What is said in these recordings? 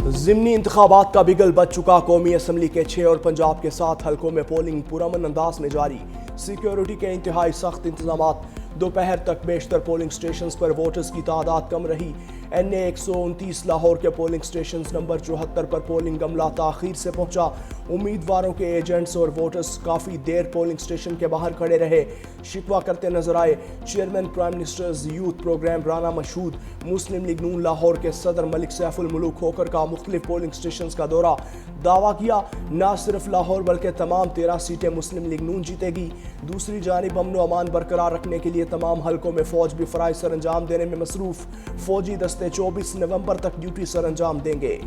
ضمنی انتخابات کا بگل بچ چکا، قومی اسمبلی کے 6 اور پنجاب کے 7 حلقوں میں پولنگ پرامن انداز میں جاری۔ سیکیورٹی کے انتہائی سخت انتظامات۔ دوپہر تک بیشتر پولنگ سٹیشنز پر ووٹرز کی تعداد کم رہی۔ این اے 129 لاہور کے پولنگ سٹیشنز نمبر 74 پر پولنگ عملہ تاخیر سے پہنچا۔ امیدواروں کے ایجنٹس اور ووٹرز کافی دیر پولنگ سٹیشن کے باہر کھڑے رہے، شکوہ کرتے نظر آئے۔ Chairman prime minister's youth program Rana Mashhood, Muslim League N Lahore کے صدر ملک سیف الملوک ہوکر کا مختلف پولنگ سٹیشنز کا دورہ، دعویٰ کیا نہ صرف لاہور بلکہ تمام 13 سیٹیں مسلم لیگ نون جیتے گی۔ دوسری جانب امن و امان برقرار رکھنے کے لیے تمام حلقوں میں فوج بھی فرائض سر انجام دینے میں مصروف۔ فوجی دستے 24 نومبر تک ڈیوٹی سر انجام دیں گے۔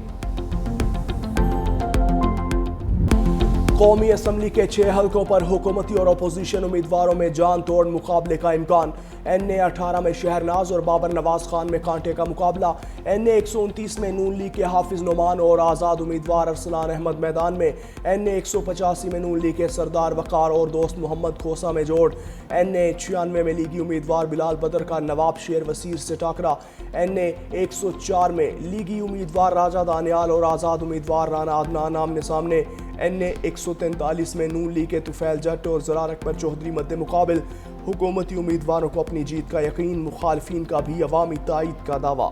قومی اسمبلی کے 6 حلقوں پر حکومتی اور اپوزیشن امیدواروں میں جان توڑ مقابلے کا امکان۔ این اے 18 میں شہرناز اور بابر نواز خان میں کانٹے کا مقابلہ۔ این اے 129 میں نون لیگ کے حافظ نعمان اور آزاد امیدوار ارسلان احمد میدان میں۔ این اے 185 میں نون لیگ کے سردار وقار اور دوست محمد کھوسا میں جوڑ۔ این اے 96 میں لیگی امیدوار بلال بدر کا نواب شیر وزیر سے ٹاکرا۔ این اے 104 میں لیگی امیدوار راجہ دانیال اور آزاد امیدوار رانا عدنان آمنے سامنے۔ این اے 143 میں نون لیگ کے طفیل جٹ اور زرار اکبر چودھری مد مقابل۔ حکومتی امیدواروں کو اپنی جیت کا یقین، مخالفین کا بھی عوامی تائید کا دعویٰ۔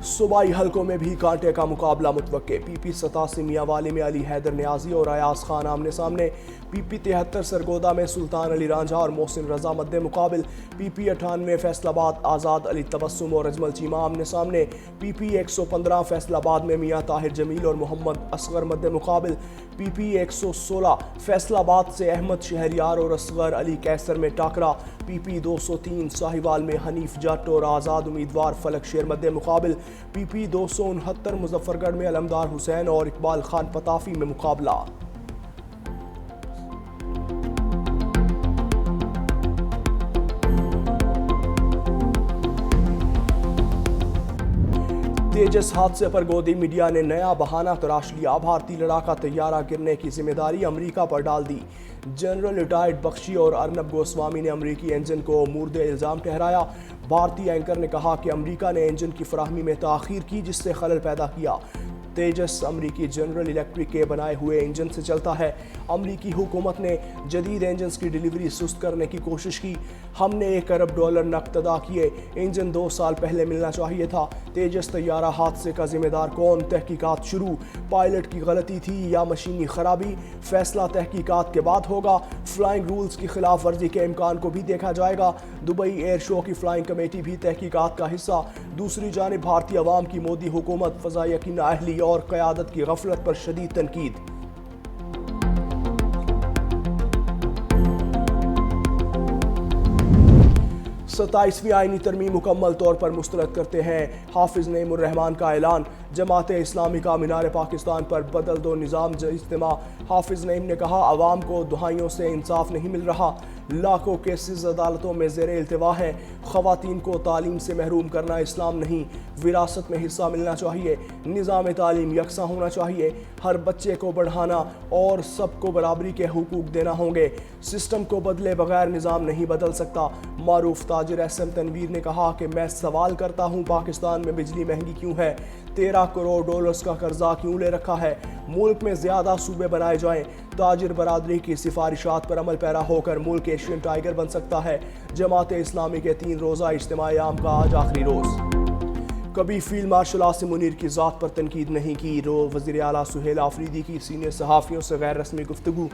صوبائی حلقوں میں بھی کانٹے کا مقابلہ متوقع۔ پی پی 87 میاں والی میں علی حیدر نیازی اور ایاز خان آمنے سامنے۔ پی پی 73 سرگودا میں سلطان علی رانجھا اور محسن رضا مد مقابل۔ پی پی 98 فیصل آباد آزاد علی تبسم اور اجمل چیمہ آمنے سامنے۔ پی پی 115 فیصل آباد میں میاں طاہر جمیل اور محمد اصغر مد مقابل۔ پی پی 116 فیصل آباد سے احمد شہریار اور اصغر علی کیسر میں ٹاکرا۔ پی پی 203 ساہیوال میں حنیف جٹ اور آزاد امیدوار فلک شیر مد مقابل۔ پی پی 269 مظفر گڑھ میں علمدار حسین اور اقبال خان پتافی میں مقابلہ۔ تیجس حادثے پر گودی میڈیا نے نیا بہانہ تراش لیا۔ بھارتی لڑاکا طیارہ گرنے کی ذمہ داری امریکہ پر ڈال دی۔ جنرل ریٹائرڈ بخشی اور ارنب گوسوامی نے امریکی انجن کو مورد الزام ٹھہرایا۔ بھارتی اینکر نے کہا کہ امریکہ نے انجن کی فراہمی میں تاخیر کی جس سے خلل پیدا کیا۔ تیجس امریکی جنرل الیکٹرک کے بنائے ہوئے انجن سے چلتا ہے۔ امریکی حکومت نے جدید انجنز کی ڈیلیوری سست کرنے کی کوشش کی۔ ہم نے $1 ارب نقد ادا کیے۔ انجن 2 سال پہلے ملنا چاہیے تھا۔ تیجس طیارہ حادثے کا ذمہ دار کون؟ تحقیقات شروع۔ پائلٹ کی غلطی تھی یا مشینی خرابی؟ فیصلہ تحقیقات کے بعد ہوگا۔ فلائنگ رولز کی خلاف ورزی کے امکان کو بھی دیکھا جائے گا۔ دبئی ایئر شو کی فلائنگ کمیٹی بھی تحقیقات کا حصہ۔ دوسری جانب بھارتی عوام کی مودی حکومت، فضائیہ کی نااہلی اور قیادت کی غفلت پر شدید تنقید۔ 27ویں آئینی ترمیم مکمل طور پر مسترد کرتے ہیں، حافظ نعیم الرحمان کا اعلان۔ جماعت اسلامی کا مینار پاکستان پر بدل دو نظام اجتماع۔ حافظ نعیم نے کہا عوام کو دہائیوں سے انصاف نہیں مل رہا، لاکھوں کیسز عدالتوں میں زیر التوا ہیں۔ خواتین کو تعلیم سے محروم کرنا اسلام نہیں، وراثت میں حصہ ملنا چاہیے۔ نظام تعلیم یکساں ہونا چاہیے، ہر بچے کو پڑھانا اور سب کو برابری کے حقوق دینا ہوں گے۔ سسٹم کو بدلے بغیر نظام نہیں بدل سکتا۔ معروف تاجر ایس ایم تنویر نے کہا کہ میں سوال کرتا ہوں پاکستان میں بجلی مہنگی کیوں ہے؟ $13 کروڑ کا قرضہ کیوں لے رکھا ہے؟ ملک میں زیادہ صوبے بنائے جائیں۔ تاجر برادری کی سفارشات پر عمل پیرا ہو کر ملک ایشین ٹائیگر بن سکتا ہے۔ جماعت اسلامی کے 3 روزہ اجتماع عام کا آج آخری روز۔ کبھی فیلڈ مارشل عاصم منیر کی ذات پر تنقید نہیں کی۔ وزیر اعلیٰ سہیل آفریدی کی سینئر صحافیوں سے غیر رسمی گفتگو۔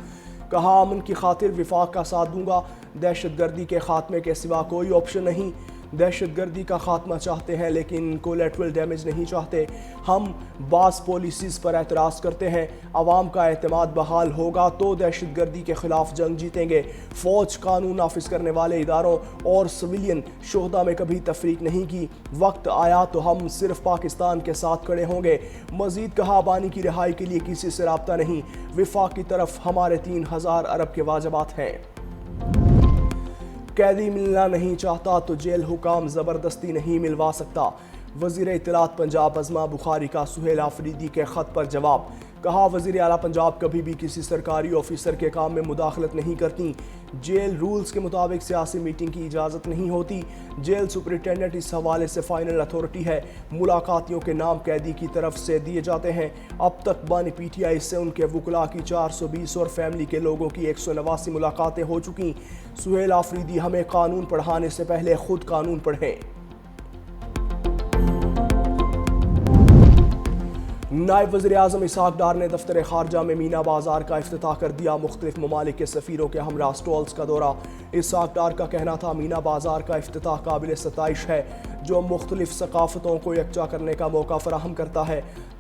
کہا امن کی خاطر وفاق کا ساتھ دوں گا، دہشت گردی کے خاتمے کے سوا کوئی آپشن نہیں۔ دہشت گردی کا خاتمہ چاہتے ہیں لیکن کولیٹرل ڈیمیج نہیں چاہتے۔ ہم بعض پالیسیز پر اعتراض کرتے ہیں۔ عوام کا اعتماد بحال ہوگا تو دہشت گردی کے خلاف جنگ جیتیں گے۔ فوج قانون نافذ کرنے والے اداروں اور سویلین شہداء میں کبھی تفریق نہیں کی۔ وقت آیا تو ہم صرف پاکستان کے ساتھ کھڑے ہوں گے۔ مزید کہا بانی کی رہائی کے لیے کسی سے رابطہ نہیں، وفاق کی طرف ہمارے 3000 ارب کے واجبات ہیں۔ قیدی ملنا نہیں چاہتا تو جیل حکام زبردستی نہیں ملوا سکتا۔ وزیر اطلاعات پنجاب عظمہ بخاری کا سہیل آفریدی کے خط پر جواب، کہا وزیر اعلیٰ پنجاب کبھی بھی کسی سرکاری آفیسر کے کام میں مداخلت نہیں کرتی، جیل رولز کے مطابق سیاسی میٹنگ کی اجازت نہیں ہوتی، جیل سپرنٹینڈنٹ اس حوالے سے فائنل اتھارٹی ہے، ملاقاتیوں کے نام قیدی کی طرف سے دیے جاتے ہیں، اب تک بانی پی ٹی آئی سے ان کے وکلاء کی 420 اور فیملی کے لوگوں کی 189 ملاقاتیں ہو چکیں۔ سہیل آفریدی، ہمیں قانون پڑھانے سے پہلے خود قانون پڑھیں۔ نائب وزیر اعظم اسحاق ڈار نے دفتر خارجہ میں مینا بازار کا افتتاح کر دیا، مختلف ممالک کے سفیروں کے ہمراہ سٹالز کا دورہ۔ اسحاق ڈار کا کہنا تھا مینا بازار کا افتتاح قابل ستائش ہے جو مختلف ثقافتوں کو یکجا کرنے کا موقع فراہم کرتا ہے۔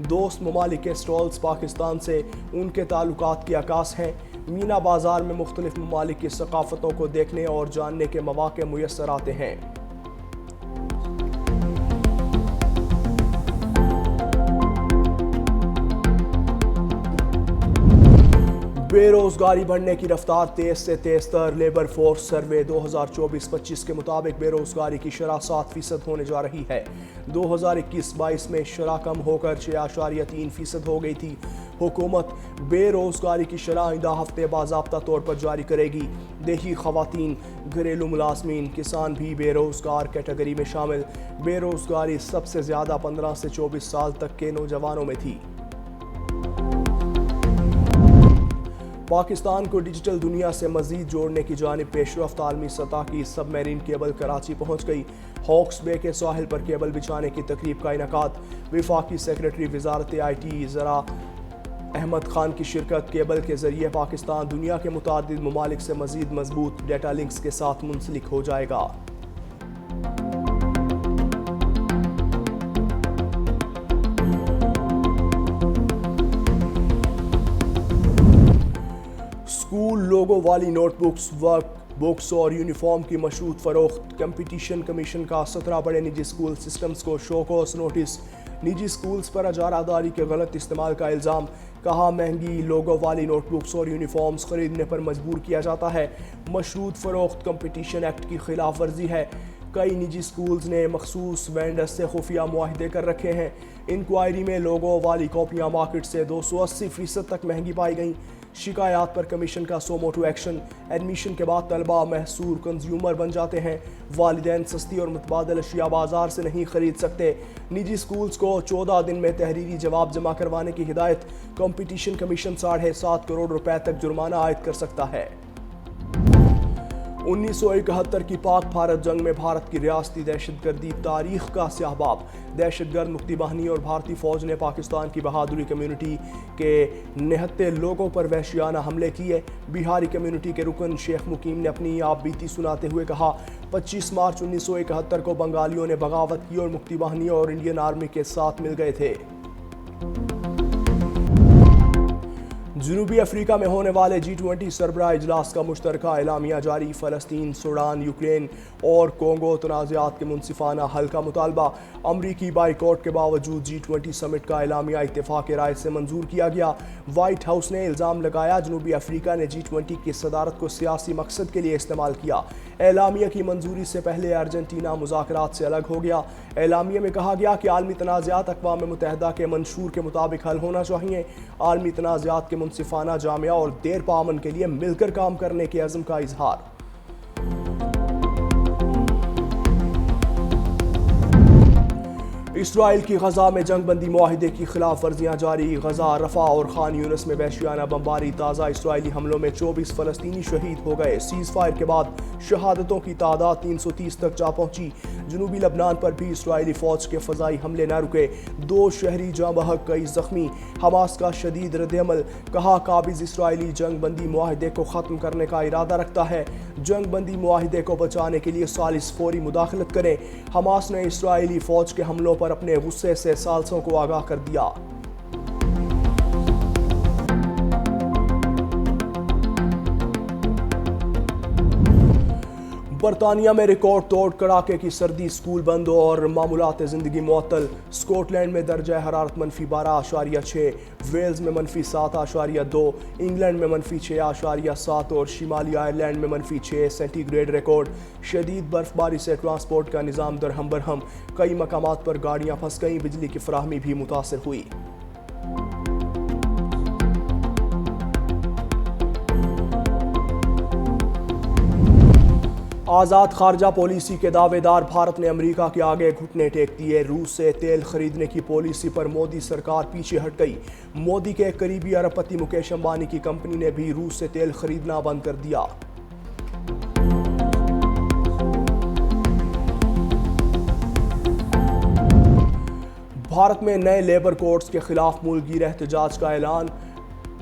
دوست ممالک کے سٹالز پاکستان سے ان کے تعلقات کی عکاس ہیں۔ مینا بازار میں مختلف ممالک کی ثقافتوں کو دیکھنے اور جاننے کے مواقع میسر آتے ہیں۔ بے روزگاری بڑھنے کی رفتار تیز سے تیز تر۔ لیبر فورس سروے 2024-25 کے مطابق بے روزگاری کی شرح 7% ہونے جا رہی ہے۔ 2021-22 میں شرح کم ہو کر 6.3% ہو گئی تھی۔ حکومت بے روزگاری کی شرح آئندہ ہفتے باضابطہ طور پر جاری کرے گی۔ دیہی خواتین، گھریلو ملازمین، کسان بھی بے روزگار کیٹیگری میں شامل۔ بے روزگاری سب سے زیادہ 15 سے 24 سال تک کے نوجوانوں میں تھی۔ پاکستان کو ڈیجیٹل دنیا سے مزید جوڑنے کی جانب پیش رفت، عالمی سطح کی سب میرین کیبل کراچی پہنچ گئی۔ ہاکس بے کے ساحل پر کیبل بچھانے کی تقریب کا انعقاد، وفاقی سیکرٹری وزارت آئی ٹی زرع احمد خان کی شرکت۔ کیبل کے ذریعے پاکستان دنیا کے متعدد ممالک سے مزید مضبوط ڈیٹا لنکس کے ساتھ منسلک ہو جائے گا۔ اسکول لوگو والی نوٹ بکس، ورک بکس اور یونیفارم کی مشروط فروخت۔ کمپٹیشن کمیشن کا 17 بڑے نجی اسکول سسٹمز کو شوکوز نوٹس۔ نجی اسکولز پر اجارہ داری کے غلط استعمال کا الزام، کہا مہنگی لوگو والی نوٹ بکس اور یونیفارمز خریدنے پر مجبور کیا جاتا ہے، مشروط فروخت کمپٹیشن ایکٹ کی خلاف ورزی ہے۔ کئی نجی اسکولز نے مخصوص وینڈرز سے خفیہ معاہدے کر رکھے ہیں۔ انکوائری میں لوگو والی کاپیاں مارکیٹ سے 280% تک مہنگی پائی گئیں۔ شکایات پر کمیشن کا سو موٹو ایکشن۔ ایڈمیشن کے بعد طلبہ محصور کنزیومر بن جاتے ہیں، والدین سستی اور متبادل اشیاء بازار سے نہیں خرید سکتے۔ نجی اسکولز کو 14 دن میں تحریری جواب جمع کروانے کی ہدایت۔ کمپٹیشن کمیشن 7.5 کروڑ روپے تک جرمانہ عائد کر سکتا ہے۔ 1971 کی پاک بھارت جنگ میں بھارت کی ریاستی دہشت گردی تاریخ کا سیاہ باب۔ دہشت گرد مکتی باہنی اور بھارتی فوج نے پاکستان کی بہادری کمیونٹی کے نہتے لوگوں پر وحشیانہ حملے کیے۔ بہاری کمیونٹی کے رکن شیخ مقیم نے اپنی آپ بیتی سناتے ہوئے کہا، 25 مارچ 1971 کو بنگالیوں نے بغاوت کی اور مکتی باہنی اور انڈین آرمی کے ساتھ مل گئے تھے۔ جنوبی افریقہ میں ہونے والے G20 سربراہ اجلاس کا مشترکہ اعلامیہ جاری۔ فلسطین، سوڈان، یوکرین اور کونگو تنازعات کے منصفانہ حل کا مطالبہ۔ امریکی بائیکاٹ کے باوجود G20 سمٹ کا اعلامیہ اتفاق رائے سے منظور کیا گیا۔ وائٹ ہاؤس نے الزام لگایا جنوبی افریقہ نے G20 کی صدارت کو سیاسی مقصد کے لیے استعمال کیا۔ اعلامیہ کی منظوری سے پہلے ارجنٹینا مذاکرات سے الگ ہو گیا۔ اعلامیہ میں کہا گیا کہ عالمی تنازعات اقوام متحدہ کے منشور کے مطابق حل ہونا چاہیے۔ عالمی تنازعات کے منصفانہ، جامع اور دیر پا امن کے لیے مل کر کام کرنے کے عزم کا اظہار۔ اسرائیل کی غزہ میں جنگ بندی معاہدے کی خلاف ورزیاں جاری۔ غزہ، رفح اور خان یونس میں وحشیانہ بمباری۔ تازہ اسرائیلی حملوں میں 24 فلسطینی شہید ہو گئے۔ سیز فائر کے بعد شہادتوں کی تعداد 330 تک جا پہنچی۔ جنوبی لبنان پر بھی اسرائیلی فوج کے فضائی حملے نہ رکے، 2 شہری جاں بحق، کئی زخمی۔ حماس کا شدید رد عمل، کہا قابض اسرائیلی جنگ بندی معاہدے کو ختم کرنے کا ارادہ رکھتا ہے، جنگ بندی معاہدے کو بچانے کے لیے ثالث فوری مداخلت کریں۔ حماس نے اسرائیلی فوج کے حملوں پر اپنے غصے سے ثالثوں کو آگاہ کر دیا۔ برطانیہ میں ریکارڈ توڑ کڑاکے کی سردی، اسکول بند اور معمولات زندگی معطل۔ اسکاٹ لینڈ میں درجہ حرارت -12.6، ویلز میں -7.2، انگلینڈ میں -6.7 اور شمالی آئرلینڈ میں -6 سینٹی گریڈ ریکارڈ۔ شدید برف باری سے ٹرانسپورٹ کا نظام درہم برہم، کئی مقامات پر گاڑیاں پھنس گئیں، بجلی کی فراہمی بھی متاثر ہوئی۔ آزاد خارجہ پالیسی کے دعوے دار بھارت نے امریکہ کے آگے گھٹنے ٹیک دیے۔ روس سے تیل خریدنے کی پالیسی پر مودی سرکار پیچھے ہٹ گئی۔ مودی کے قریبی ارب پتی مکیش امبانی کی کمپنی نے بھی روس سے تیل خریدنا بند کر دیا۔ بھارت میں نئے لیبر کوڈز کے خلاف ملک گیر احتجاج کا اعلان۔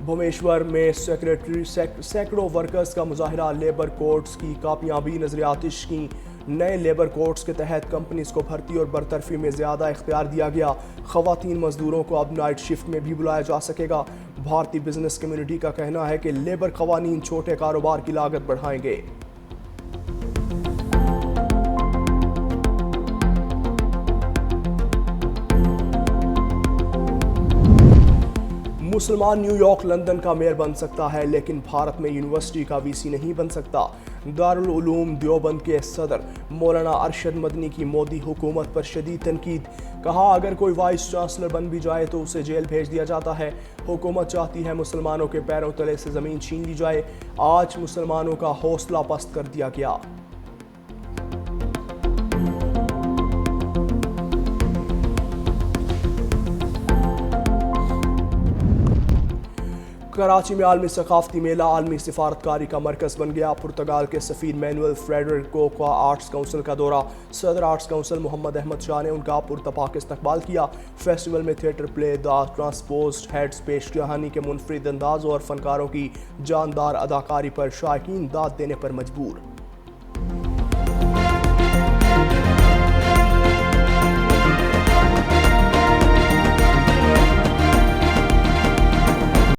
بھوونیشور میں سینکڑوں ورکرز کا مظاہرہ، لیبر کوڈز کی کاپیاں بھی نظر آتش کیں۔ نئے لیبر کوڈز کے تحت کمپنیز کو بھرتی اور برطرفی میں زیادہ اختیار دیا گیا۔ خواتین مزدوروں کو اب نائٹ شفٹ میں بھی بلایا جا سکے گا۔ بھارتی بزنس کمیونٹی کا کہنا ہے کہ لیبر قوانین چھوٹے کاروبار کی لاگت بڑھائیں گے۔ مسلمان نیو یارک لندن کا میئر بن سکتا ہے لیکن بھارت میں یونیورسٹی کا وی سی نہیں بن سکتا۔ دارالعلوم دیوبند کے صدر مولانا ارشد مدنی کی مودی حکومت پر شدید تنقید۔ کہا اگر کوئی وائس چانسلر بن بھی جائے تو اسے جیل بھیج دیا جاتا ہے۔ حکومت چاہتی ہے مسلمانوں کے پیروں تلے سے زمین چھین لی جائے۔ آج مسلمانوں کا حوصلہ پست کر دیا گیا۔ کراچی میں عالمی ثقافتی میلہ عالمی سفارتکاری کا مرکز بن گیا۔ پرتگال کے سفیر مینوئل فریڈریکو کا آرٹس کونسل کا دورہ۔ صدر آرٹس کونسل محمد احمد شاہ نے ان کا پرتپاک استقبال کیا۔ فیسٹیول میں تھیٹر پلے، دا ٹرانسپوزڈ ہیڈز پیش کہانی کے منفرد انداز اور فنکاروں کی جاندار اداکاری پر شائقین داد دینے پر مجبور۔